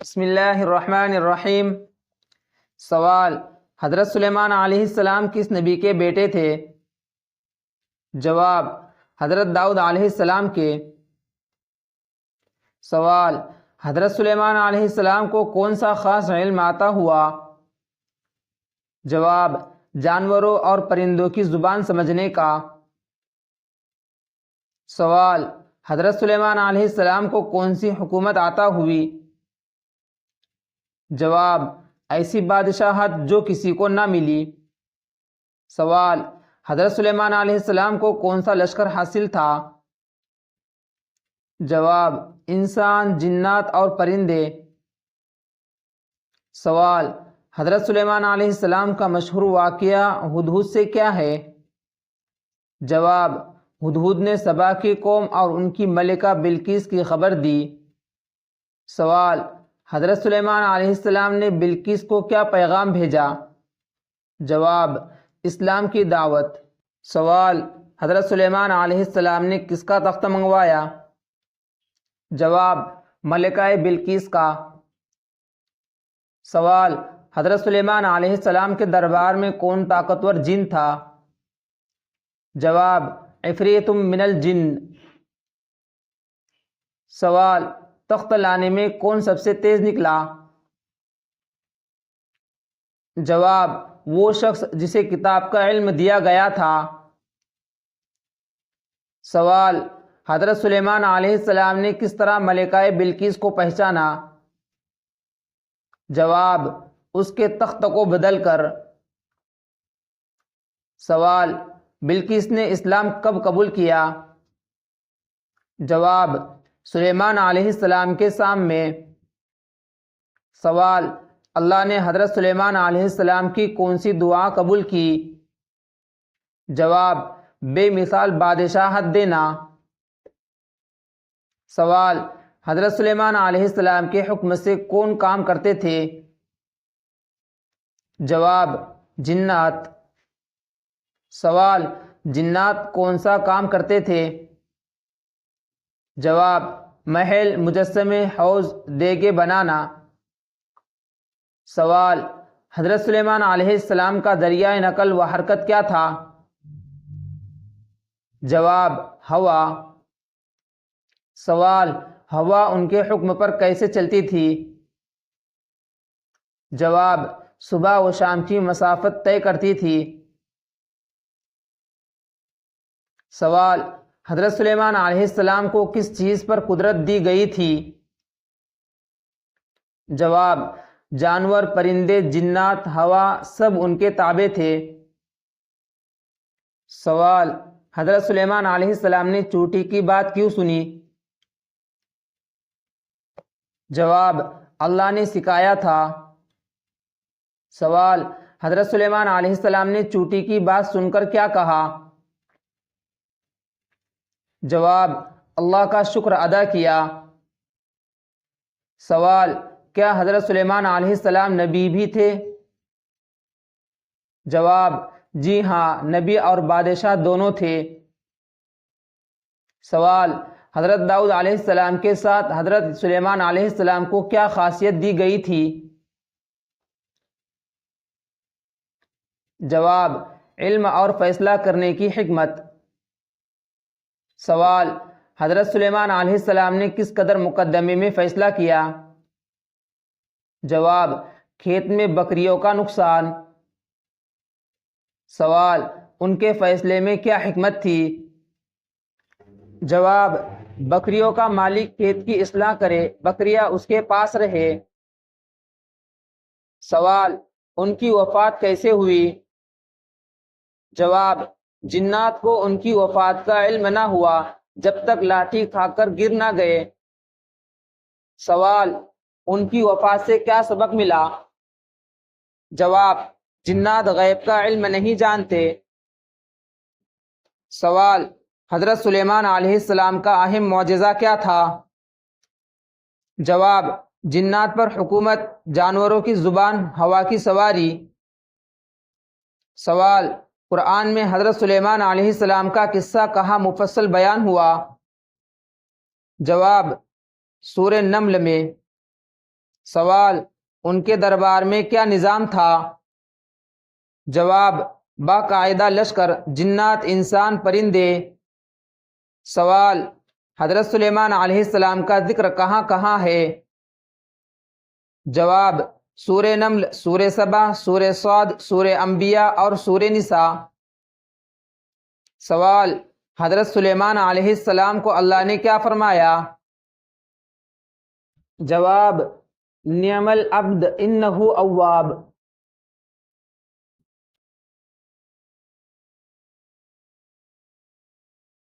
بسم اللہ الرحمن الرحیم۔ سوال: حضرت سلیمان علیہ السلام کس نبی کے بیٹے تھے؟ جواب: حضرت داؤد علیہ السلام کے۔ سوال: حضرت سلیمان علیہ السلام کو کون سا خاص علم عطا ہوا؟ جواب: جانوروں اور پرندوں کی زبان سمجھنے کا۔ سوال: حضرت سلیمان علیہ السلام کو کون سی حکومت عطا ہوئی؟ جواب: ایسی بادشاہت جو کسی کو نہ ملی۔ سوال: حضرت سلیمان علیہ السلام کو کون سا لشکر حاصل تھا؟ جواب: انسان، جنات اور پرندے۔ سوال: حضرت سلیمان علیہ السلام کا مشہور واقعہ ہدہد سے کیا ہے؟ جواب: ہدہد نے سبا کی قوم اور ان کی ملکہ بلقیس کی خبر دی۔ سوال: حضرت سلیمان علیہ السلام نے بلقیس کو کیا پیغام بھیجا؟ جواب: اسلام کی دعوت۔ سوال: حضرت سلیمان علیہ السلام نے کس کا تختہ منگوایا؟ جواب: ملکہ بلقیس کا۔ سوال: حضرت سلیمان علیہ السلام کے دربار میں کون طاقتور جن تھا؟ جواب: عفریت من الجن۔ سوال: تخت لانے میں کون سب سے تیز نکلا؟ جواب: وہ شخص جسے کتاب کا علم دیا گیا تھا۔ سوال: حضرت سلیمان علیہ السلام نے کس طرح ملکہ بلقیس کو پہچانا؟ جواب: اس کے تخت کو بدل کر۔ سوال: بلقیس نے اسلام کب قبول کیا؟ جواب: سلیمان علیہ السلام کے سام میں۔ سوال: اللہ نے حضرت سلیمان علیہ السلام کی کون سی دعا قبول کی؟ جواب: بے مثال بادشاہت دینا۔ سوال: حضرت سلیمان علیہ السلام کے حکم سے کون کام کرتے تھے؟ جواب: جنات۔ سوال: جنات کون سا کام کرتے تھے؟ جواب: محل، مجسمے، حوض، دیگیں بنانا۔ سوال: حضرت سلیمان علیہ السلام کا ذریعہ نقل و حرکت کیا تھا؟ جواب: ہوا۔ سوال: ہوا ان کے حکم پر کیسے چلتی تھی؟ جواب: صبح و شام کی مسافت طے کرتی تھی۔ سوال: حضرت سلیمان علیہ السلام کو کس چیز پر قدرت دی گئی تھی؟ جواب: جانور، پرندے، جنات، ہوا سب ان کے تابع تھے۔ سوال: حضرت سلیمان علیہ السلام نے چوٹی کی بات کیوں سنی؟ جواب: اللہ نے سکھایا تھا۔ سوال: حضرت سلیمان علیہ السلام نے چوٹی کی بات سن کر کیا کہا؟ جواب: اللہ کا شکر ادا کیا۔ سوال: کیا حضرت سلیمان علیہ السلام نبی بھی تھے؟ جواب: جی ہاں، نبی اور بادشاہ دونوں تھے۔ سوال: حضرت داؤد علیہ السلام کے ساتھ حضرت سلیمان علیہ السلام کو کیا خاصیت دی گئی تھی؟ جواب: علم اور فیصلہ کرنے کی حکمت۔ سوال: حضرت سلیمان علیہ السلام نے کس قدر مقدمے میں فیصلہ کیا؟ جواب: کھیت میں بکریوں کا نقصان۔ سوال: ان کے فیصلے میں کیا حکمت تھی؟ جواب: بکریوں کا مالک کھیت کی اصلاح کرے، بکریاں اس کے پاس رہے۔ سوال: ان کی وفات کیسے ہوئی؟ جواب: جنات کو ان کی وفات کا علم نہ ہوا جب تک لاٹھی کھا کر گر نہ گئے۔ سوال: ان کی وفات سے کیا سبق ملا؟ جواب: جنات غیب کا علم نہیں جانتے۔ سوال: حضرت سلیمان علیہ السلام کا اہم معجزہ کیا تھا؟ جواب: جنات پر حکومت، جانوروں کی زبان، ہوا کی سواری۔ سوال: قرآن میں حضرت سلیمان علیہ السلام کا قصہ کہاں مفصل بیان ہوا؟ جواب: سورہ نمل میں۔ سوال، ان کے دربار میں کیا نظام تھا؟ جواب، باقاعدہ لشکر، جنات، انسان، پرندے۔ سوال، حضرت سلیمان علیہ السلام کا ذکر کہاں کہاں ہے؟ جواب، سورہ نمل، سورہ سبا، سورہ صاد، سورہ انبیاء اور سورہ نساء۔ سوال، حضرت سلیمان علیہ السلام کو اللہ نے کیا فرمایا؟ جواب، نعم العبد انہ اواب۔